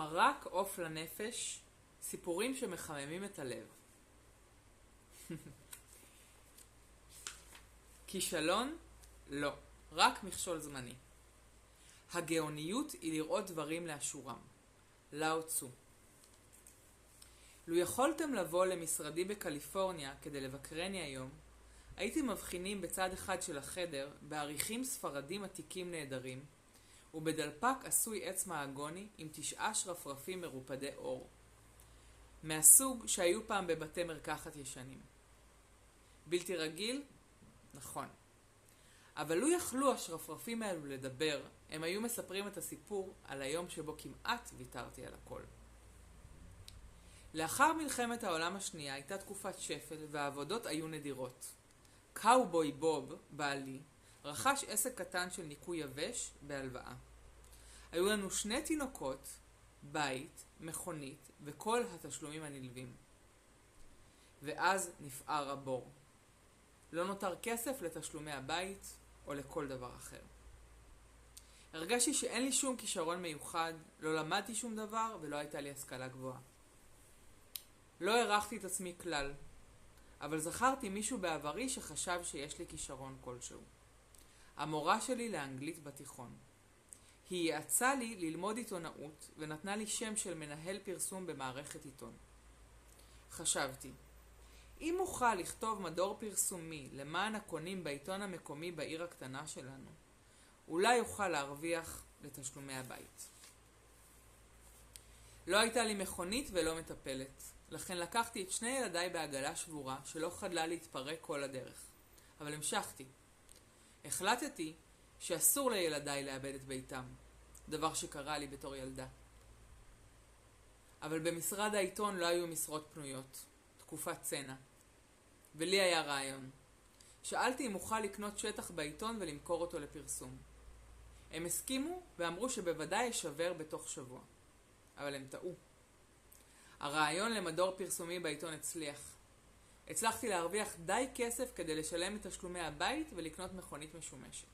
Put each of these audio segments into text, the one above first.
מרק עוף לנפש, סיפורים שמחממים את הלב. כישלון? לא, רק מכשול זמני. הגאוניות היא לראות דברים לאשורם. לאו צו. לו יכולתם לבוא למשרדי בקליפורניה כדי לבקרני היום, הייתם מבחינים בצד אחד של החדר בעריכים ספרדים עתיקים נהדרים, ובדלפק עשוי עץ מהגוני עם 9 שרפרפים מרופדי אור. מהסוג שהיו פעם בבתי מרקחת ישנים. בלתי רגיל? נכון. אבל לו יכלו השרפרפים האלו לדבר, הם היו מספרים את הסיפור על היום שבו כמעט ויתרתי על הכל. לאחר מלחמת העולם השנייה הייתה תקופת שפל והעבודות היו נדירות. קאובוי בוב, בעלי, רכש עסק קטן של ניקוי יבש בהלוואה. היו לנו 2 תינוקות, בית, מכונית וכל התשלומים הנלווים. ואז נפער הבור. לא נותר כסף לתשלומי הבית או לכל דבר אחר. הרגשתי שאין לי שום כישרון מיוחד, לא למדתי שום דבר ולא הייתה לי השכלה גבוהה. לא הערכתי את עצמי כלל, אבל זכרתי מישהו בעברי שחשב שיש לי כישרון כלשהו. המורה שלי לאנגלית בתיכון. היא יעצה לי ללמוד עיתונאות ונתנה לי שם של מנהל פרסום במערכת עיתון. חשבתי, אם אוכל לכתוב מדור פרסומי למען הקונים בעיתון המקומי בעיר הקטנה שלנו, אולי אוכל להרוויח לתשלומי הבית. לא הייתה לי מכונית ולא מטפלת, לכן לקחתי את 2 ילדיי בעגלה שבורה שלא חדלה להתפרק כל הדרך. אבל המשכתי. החלטתי שאסור לילדיי לאבד את ביתם, דבר שקרה לי בתור ילדה. אבל במשרד העיתון לא היו משרות פנויות, תקופת צנע. ולי היה רעיון. שאלתי אם אוכל לקנות שטח בעיתון ולמכור אותו לפרסום. הם הסכימו ואמרו שבוודאי ישבר בתוך שבוע. אבל הם טעו. הרעיון למדור פרסומי בעיתון הצליח. הצלחתי להרוויח די כסף כדי לשלם את תשלומי הבית ולקנות מכונית משומשת.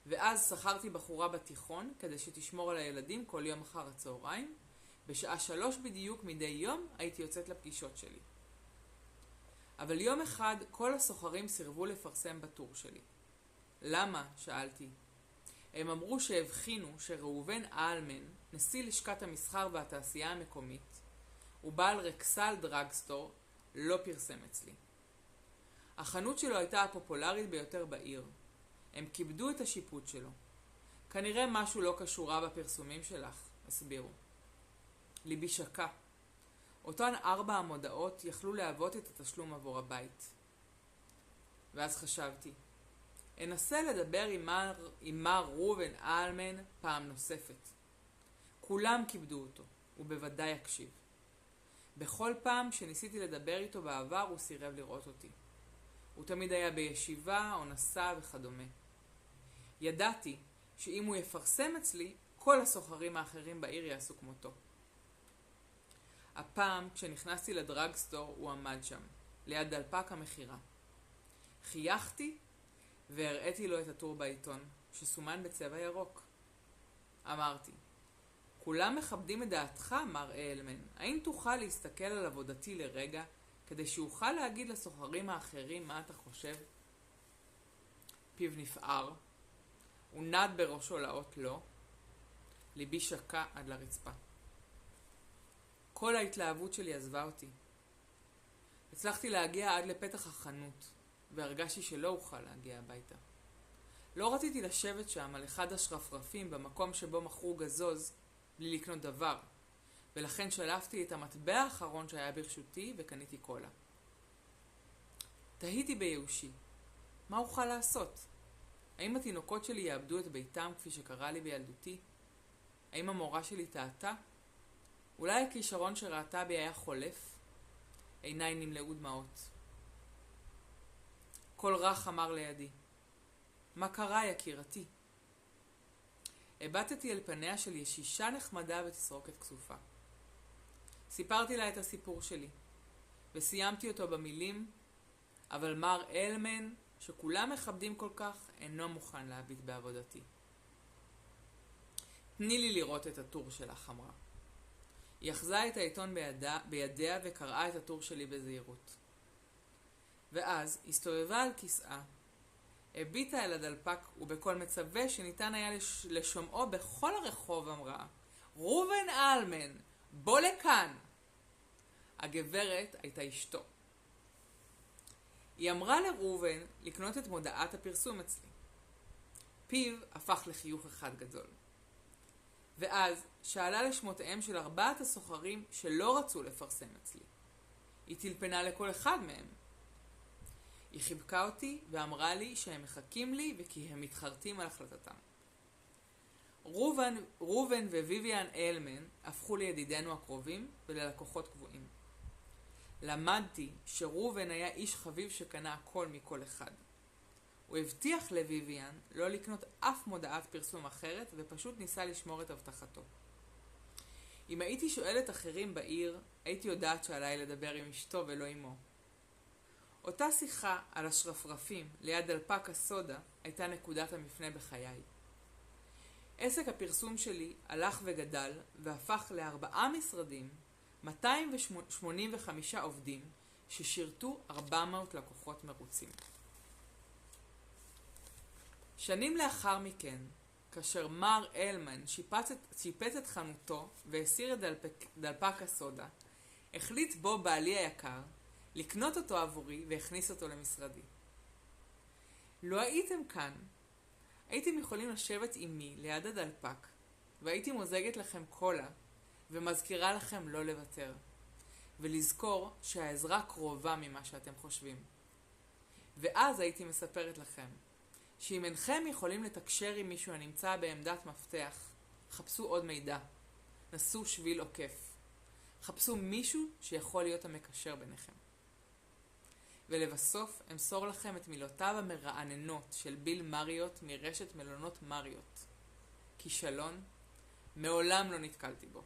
ואז שכרתי בחורה בתיכון כדי שתשמור על הילדים כל יום אחר הצהריים. בשעה 3 בדיוק מדי יום הייתי יוצאת לפגישות שלי. אבל יום אחד כל הסוחרים סירבו לפרסם בטור שלי. למה? שאלתי. הם אמרו שהבחינו שראובן אלמן, נשיא לשכת המסחר והתעשייה המקומית, ובעל רקסל דרגסטור, לא פרסם אצלי. החנות שלו הייתה הפופולרית ביותר בעיר. הם כיבדו את השיפוט שלו. כנראה משהו לא קשורה בפרסומים שלך, הסבירו. ליבי שקע. אותן 4 המודעות יכלו להוות את התשלום עבור הבית. ואז חשבתי, אנסה לדבר עם מר ראובן אלמן פעם נוספת. כולם כיבדו אותו, ובוודאי יקשיב. בכל פעם שניסיתי לדבר איתו בעבר הוא סירב לראות אותי. הוא תמיד היה בישיבה או נסע וכדומה. ידעתי שאם הוא יפרסם אצלי, כל הסוחרים האחרים בעיר יעשו כמותו. הפעם כשנכנסתי לדרגסטור הוא עמד שם, ליד דלפק המחירה. חייכתי והראיתי לו את הטור בעיתון, שסומן בצבע ירוק. אמרתי, כולם מכבדים את דעתך, מר אלמן. האם תוכל להסתכל על עבודתי לרגע, כדי שאוכל להגיד לסוחרים האחרים מה אתה חושב? פיו נפער. הוא נד בראשו לאות לא. ליבי שקע עד לרצפה. כל ההתלהבות שלי עזבה אותי. הצלחתי להגיע עד לפתח החנות, והרגשתי שלא אוכל להגיע הביתה. לא רציתי לשבת שם על אחד השרפרפים במקום שבו מכרו גזוז בלי לקנות דבר, ולכן שלפתי את המטבע האחרון שהיה ברשותי וקניתי קולה. תהיתי בייאושי, מה אוכל לעשות? האם התינוקות שלי יאבדו את ביתם כפי שקרה לי בילדותי? האם המורה שלי טעתה? אולי הכישרון שראתה בי היה חולף? עיניי נמלאו דמעות. קול רך אמר לידי, מה קרה יקירתי? הבטתי אל פניה של ישישה נחמדה ותסרוקת כסופה. סיפרתי לה את הסיפור שלי, וסיימתי אותו במילים, אבל מר אלמן, שכולם מכבדים כל כך, אינו מוכן להביט בעבודתי. תני לי לראות את הטור שלך, אמרה. היא אחזה את העיתון בידיה וקראה את הטור שלי בזהירות. ואז הסתובבה על כיסאה, הביטה אל הדלפק ובקול מצווה שניתן היה לשומעו בכל הרחוב אמרה, ראובן אלמן, בוא לכאן! הגברת הייתה אשתו. היא אמרה לראובן לקנות את מודעת הפרסום אצלי. פיו הפך לחיוך אחד גדול. ואז שאלה לשמותיהם של 4 הסוחרים שלא רצו לפרסם אצלי. היא טלפנה לכל אחד מהם. היא חיבקה אותי ואמרה לי שהם מחכים לי וכי הם מתחרטים על החלטתם. ראובן וויביאן אלמן הפכו לידידינו הקרובים וללקוחות קבועים. למדתי שראובן היה איש חביב שקנה הכל מכל אחד. הוא הבטיח לויביאן לא לקנות אף מודעת פרסום אחרת ופשוט ניסה לשמור את הבטחתו. אם הייתי שואלת אחרים בעיר, הייתי יודעת שעליי לדבר עם אשתו ולא עמו. אותה שיחה על השרפרפים ליד דלפק הסודה הייתה נקודת המפנה בחיי. עסק הפרסום שלי הלך וגדל והפך ל4 משרדים, 285 עובדים ששירתו 400 לקוחות מרוצים. שנים לאחר מכן, כאשר מר אלמן שיפץ את חנותו והסיר את דלפק הסודה, החליט בו בעלי היקר לקנות אותו עבורי והכניס אותו למשרדי. לו הייתם כאן, הייתם יכולים לשבת עמי ליד הדלפק, והייתי מוזגת לכם קולה ומזכירה לכם לא לוותר, ולזכור שהעזרה קרובה ממה שאתם חושבים. ואז הייתי מספרת לכם, שאם אינכם יכולים לתקשר עם מישהו הנמצא בעמדת מפתח, חפשו עוד מידע, נסו שביל עוקף, חפשו מישהו שיכול להיות המקשר ביניכם. ולבסוף אמסור לכם את מילותיו המרעננות של ביל מריוט מרשת מלונות מריוט. כישלון, מעולם לא נתקלתי בו.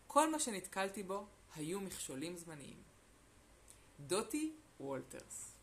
כל מה שנתקלתי בו היו מכשולים זמניים. דוטי וולטרס.